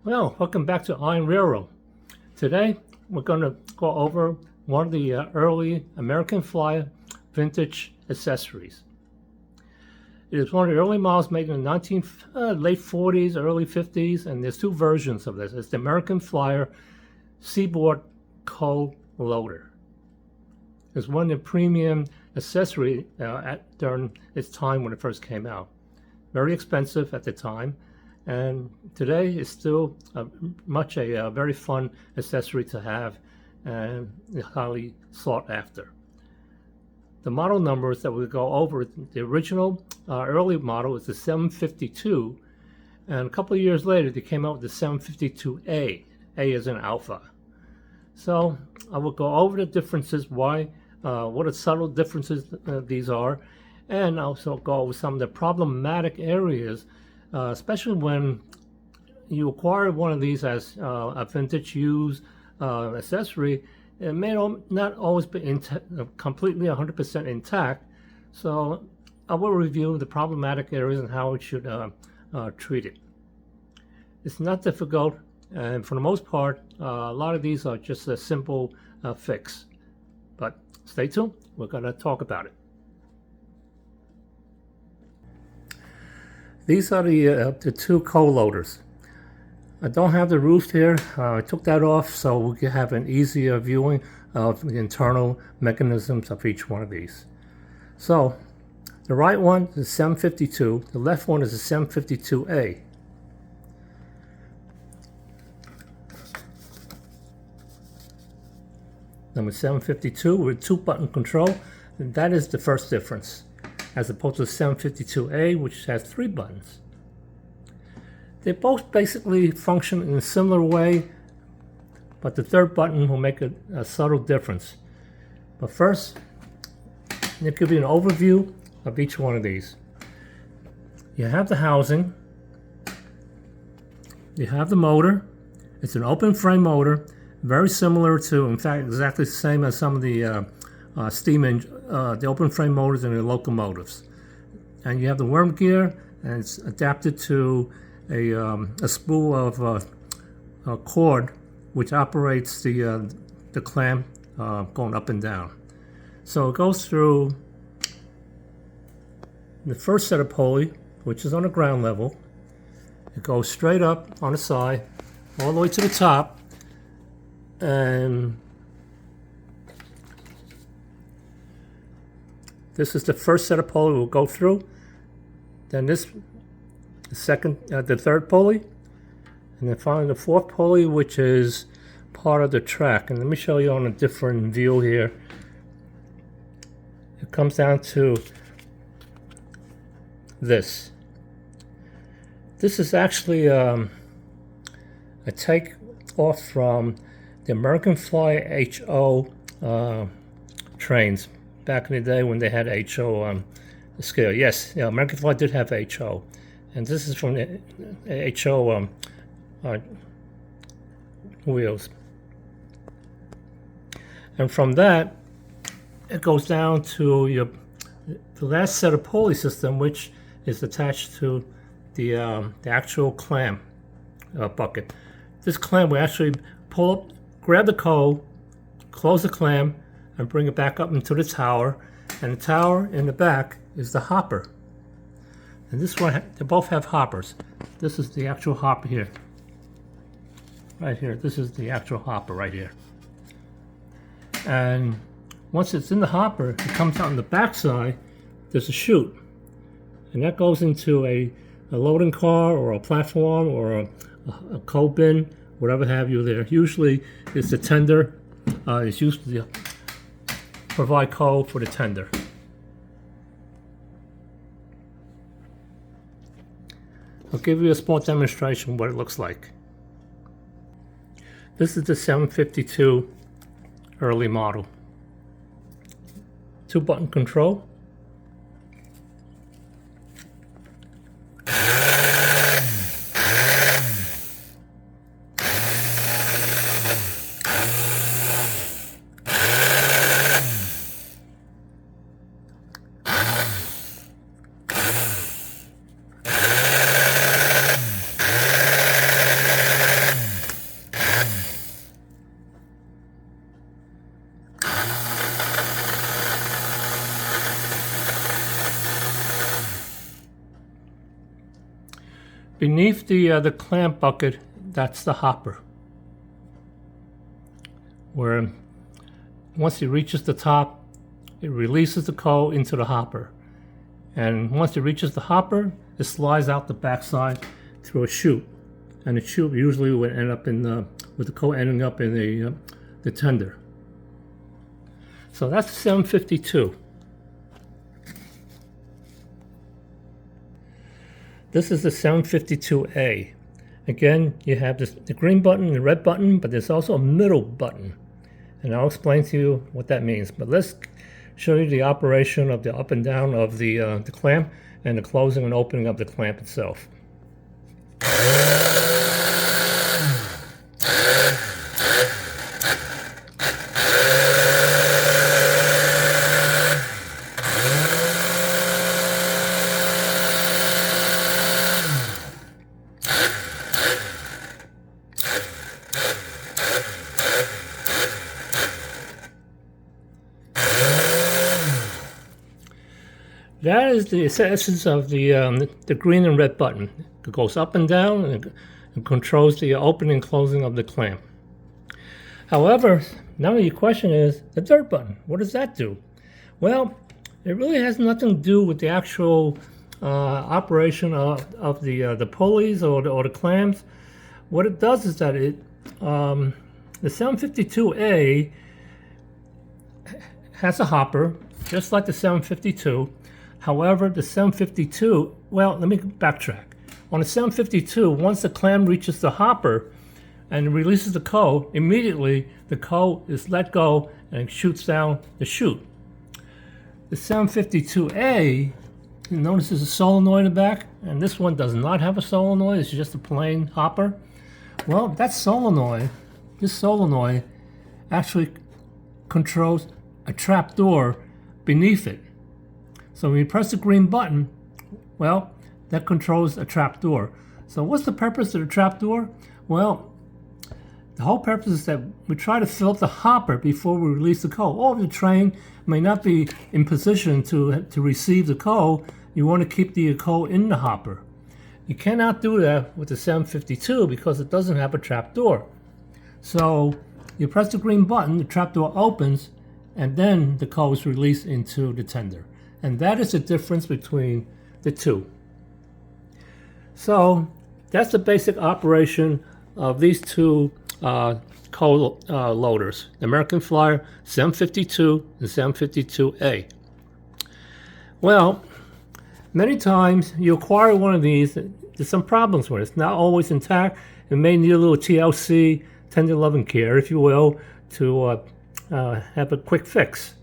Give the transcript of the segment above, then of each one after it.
Well, welcome back to Iron Railroad. Today, we're going to go over one of the early American Flyer vintage accessories. It is one of the early models made in the late 40s, early 50s, and there's two versions of this. It's the American Flyer SEABOARD loader. It's one of the premium accessory during its time when it first came out. Very expensive at the time. And today it's still a very fun accessory to have and highly sought after. The model numbers that we go over, the original early model is the 752, and a couple of years later they came out with the 752a. A is an alpha. So I will go over the differences, what the subtle differences these are, and also go over some of the problematic areas. Especially when you acquire one of these as a vintage used accessory, it may not always be completely 100% intact. So I will review the problematic areas and how it should treat it. It's not difficult, and for the most part, a lot of these are just a simple fix. But stay tuned, we're going to talk about it. These are the two co-loaders. I don't have the roof here. I took that off so we can have an easier viewing of the internal mechanisms of each one of these. So the right one is 752. The left one is a 752A. Number 752 with 2-button control. And that is the first difference, as opposed to 752A, which has 3 buttons. They both basically function in a similar way, but the third button will make a subtle difference. But first, I'll give you an overview of each one of these. You have the housing, you have the motor. It's an open frame motor, very similar to, in fact, exactly the same as some of the steam engine, the open frame motors in the locomotives. And you have the worm gear, and it's adapted to a spool of a cord which operates the clamp going up and down. So it goes through the first set of pulley, which is on the ground level. It goes straight up on the side, all the way to the top, and this is the first set of pulley we'll go through. Then the third pulley, and then finally the fourth pulley, which is part of the track. And let me show you on a different view here. It comes down to this. This is actually a take off from the American Flyer HO trains back in the day when they had HO scale. Yes, yeah, American Flyer did have HO, and this is from the HO wheels. And from that, it goes down to the last set of pulley system, which is attached to the actual clamp bucket. This clamp will actually pull up, grab the coal, close the clamp, and bring it back up into the tower. And the tower in the back is the hopper. And this one, they both have hoppers. This is the actual hopper here. Right here, this is the actual hopper right here. And once it's in the hopper, it comes out on the back side, there's a chute. And that goes into a loading car or a platform or a coal bin, whatever have you there. Usually it's the tender. It's used to provide coal for the tender. I'll give you a small demonstration of what it looks like. This is the 752 early model. 2-button control. Beneath the clamp bucket, that's the hopper, where once it reaches the top, it releases the coal into the hopper. And once it reaches the hopper, it slides out the backside through a chute. And the chute usually would end up with the coal ending up in the tender. So that's 752. This is the 752a. Again, you have the green button, the red button, but there's also a middle button. And I'll explain to you what that means. But let's show you the operation of the up and down of the clamp and the closing and opening of the clamp itself. That is the essence of the green and red button. It goes up and down and controls the opening and closing of the clamp. However, now your question is the dirt button. What does that do? Well, it really has nothing to do with the actual operation of the pulleys or the clamps. What it does is that the 752A has a hopper, just like the 752. However, the 752, well, let me backtrack. On the 752, once the clamp reaches the hopper and releases the coal, immediately the coal is let go and shoots down the chute. The 752A, you notice there's a solenoid in the back, and this one does not have a solenoid, it's just a plain hopper. Well, that solenoid, this solenoid, actually controls a trap door beneath it. So when you press the green button, well, that controls a trap door. So what's the purpose of the trap door? Well, the whole purpose is that we try to fill up the hopper before we release the coal. Or if the train may not be in position to receive the coal, you want to keep the coal in the hopper. You cannot do that with the 752 because it doesn't have a trap door. So you press the green button, the trap door opens, and then the coal is released into the tender. And that is the difference between the two. So that's the basic operation of these two coal loaders, the American Flyer 752 and 752A. Well, many times you acquire one of these, there's some problems with it. It's not always intact. It may need a little TLC, tender loving care, if you will, to have a quick fix.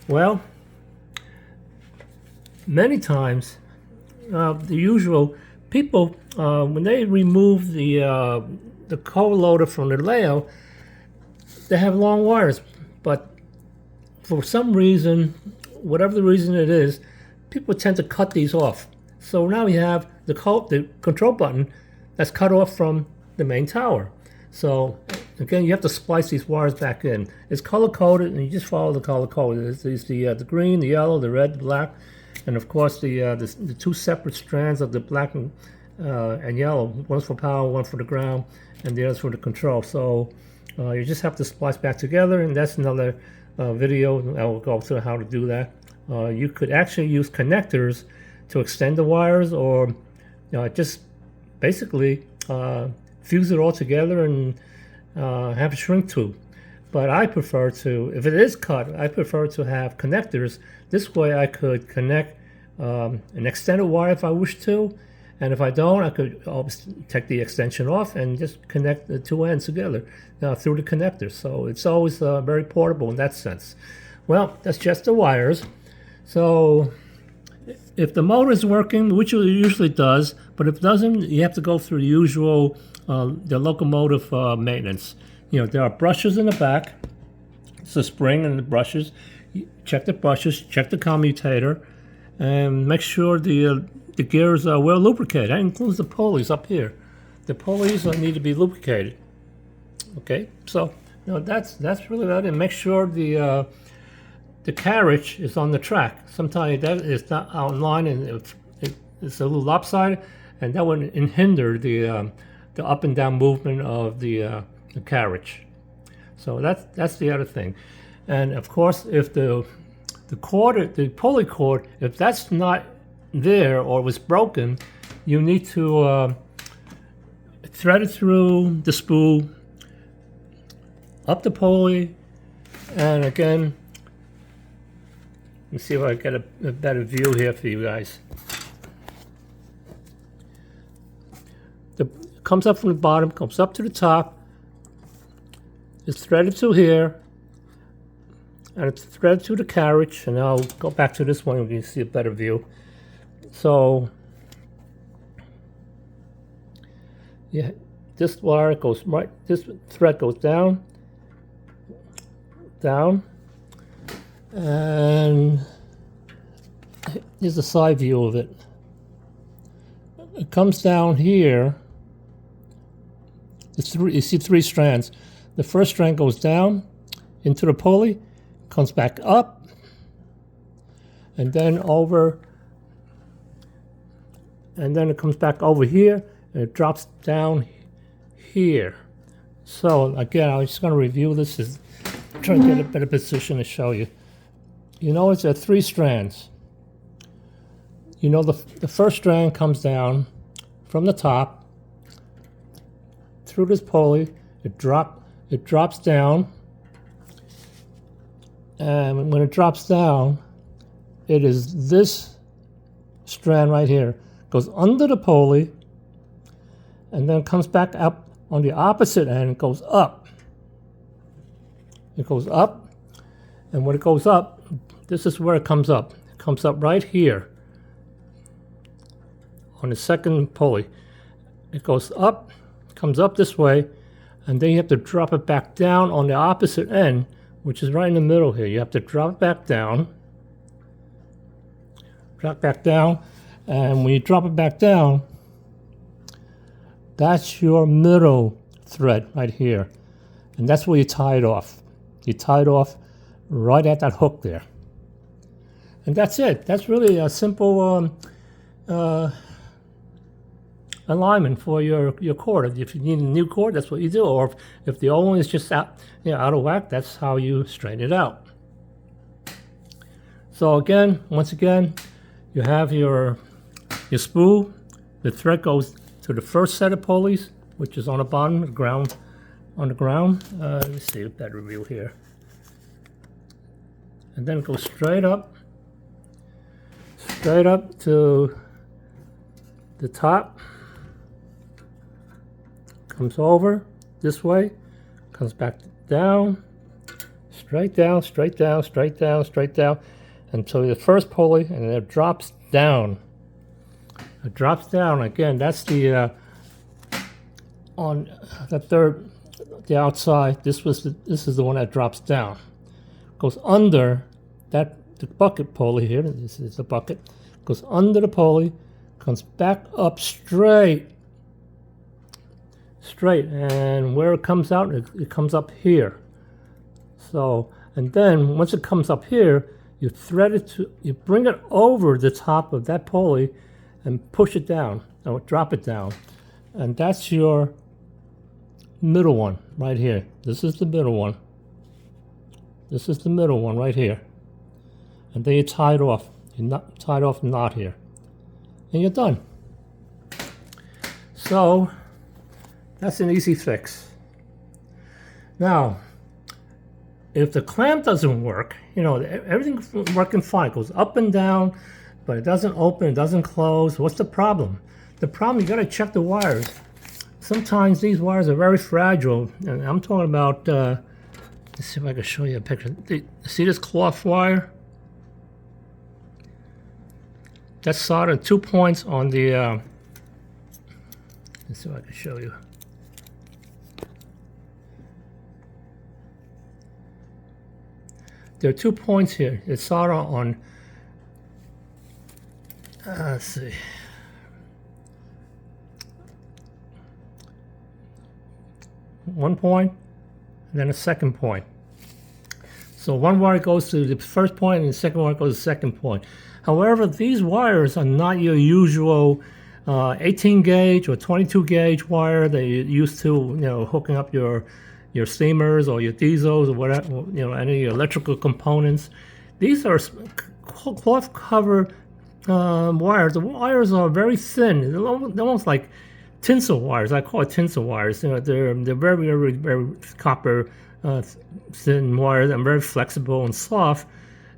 Well, many times, the usual people, when they remove the coal loader from the layout, they have long wires. But for some reason, whatever the reason it is, people tend to cut these off. So now you have the control button that's cut off from the main tower. So again, you have to splice these wires back in. It's color coded, and you just follow the color code. It's the green, the yellow, the red, the black. And of course, the two separate strands of the black and yellow, one's for power, one for the ground, and the other's for the control. So you just have to splice back together, and that's another video. I will go through how to do that. You could actually use connectors to extend the wires, or just basically fuse it all together and have a shrink tube. But I prefer to, if it is cut, I prefer to have connectors. This way I could connect an extended wire if I wish to, and if I don't, I could always take the extension off and just connect the two ends together through the connector. So it's always very portable in that sense. Well, that's just the wires. So if the motor is working, which it usually does, but if it doesn't, you have to go through the usual the locomotive maintenance. There are brushes in the back. It's a spring and the brushes. Check the brushes, check the commutator, and make sure the gears are well lubricated. That includes the pulleys up here. The pulleys need to be lubricated. Okay, so that's really about it. Make sure the carriage is on the track. Sometimes that is not online and it's a little lopsided, and that would hinder the up and down movement of the carriage. So that's the other thing. And of course, if the cord, the pulley cord, if that's not there or was broken, you need to thread it through the spool, up the pulley, and again, let's see if I get a better view here for you guys. It comes up from the bottom, comes up to the top, it's threaded to here, and it's threaded to the carriage, and I'll go back to this one and you can see a better view. So, yeah, this wire goes right, this thread goes down, and here's a side view of it. It comes down here. You see 3 strands. The first strand goes down into the pulley, comes back up, and then over, and then it comes back over here, and it drops down here. So again, I'm just going to review this, try to get a better position to show you. You notice there are 3 strands. You know the first strand comes down from the top through this pulley. It drops down, and when it drops down, it is this strand right here. Goes under the pulley, and then comes back up on the opposite end. It goes up. It goes up, and when it goes up, this is where it comes up. It comes up right here on the second pulley. It goes up, comes up this way, and then you have to drop it back down on the opposite end, which is right in the middle here. You have to drop it back down, and when you drop it back down, that's your middle thread right here, and that's where you tie it off. You tie it off right at that hook there, and that's it. That's really a simple alignment for your cord. If you need a new cord, that's what you do. Or if the old one is just out of whack, that's how you straighten it out. So again, once again, you have your spool. The thread goes to the first set of pulleys, which is on the bottom, the ground. On the ground. Let me see a better view here. And then it goes straight up to the top. Comes over this way, comes back down, straight down, until the first pulley, and then it drops down. It drops down again. That's the on the third, the outside. This is the one that drops down. Goes under the bucket pulley here. This is the bucket. Goes under the pulley, comes back up straight, and where it comes out, it comes up here. So, and then once it comes up here, you thread it you bring it over the top of that pulley and push it down, or drop it down, and that's your middle one right here. This is the middle one. This is the middle one right here, and then you tie it off. You tie it off the knot here, and you're done. So that's an easy fix. Now, if the clamp doesn't work, everything's working fine. It goes up and down, but it doesn't open, it doesn't close. What's the problem? The problem, you gotta check the wires. Sometimes these wires are very fragile, and I'm talking about, let's see if I can show you a picture. See this cloth wire? That's soldered 2 points on the, let's see if I can show you. There are 2 points here. It's soldered on, let's see. One point, and then a second point. So one wire goes to the first point, and the second wire goes to the second point. However, these wires are not your usual 18 gauge or 22 gauge wire that you used to, hooking up your steamers or your diesels or whatever, any electrical components. These are cloth cover wires. The wires are very thin. They're almost like tinsel wires. I call it tinsel wires. They're very, very, very copper thin wires and very flexible and soft.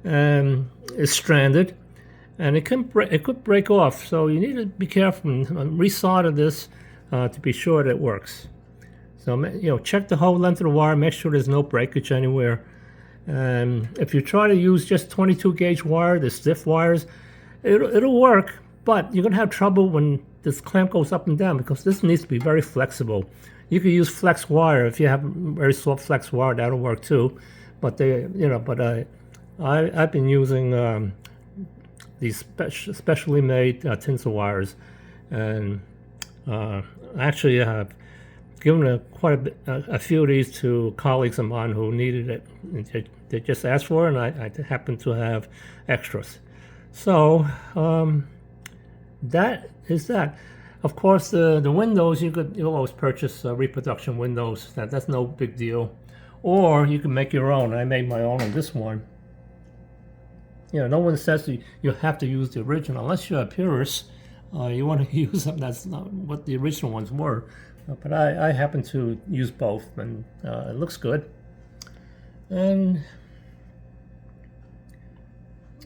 And it's stranded, and it could break off. So you need to be careful and resolder this to be sure that it works. So check the whole length of the wire. Make sure there's no breakage anywhere. If you try to use just 22 gauge wire, the stiff wires, it'll work, but you're gonna have trouble when this clamp goes up and down because this needs to be very flexible. You could use flex wire if you have very soft flex wire. That'll work too. But I've been using these specially made tinsel wires, and actually I have given quite a few of these to colleagues of mine who needed it. They just asked for it, and I happen to have extras. So that is that. Of course, the windows, you'll always purchase reproduction windows. That's no big deal. Or you can make your own. I made my own on this one. No one says you have to use the original. Unless you're a purist, you want to use something that's not what the original ones were. But I happen to use both, and it looks good. And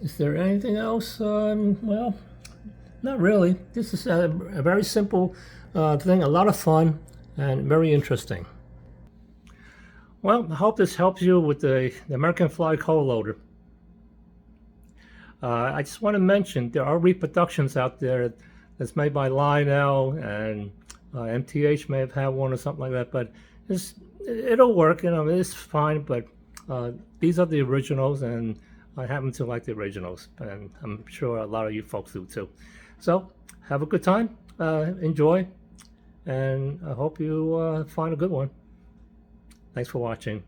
is there anything else? Well, not really. This is a very simple thing, a lot of fun, and very interesting. Well, I hope this helps you with the American Fly cold loader. I just want to mention there are reproductions out there that's made by Lionel, and MTH may have had one or something like that, but it'll work. It's fine, but these are the originals, and I happen to like the originals, and I'm sure a lot of you folks do too. So have a good time, enjoy, and I hope you find a good one. Thanks for watching.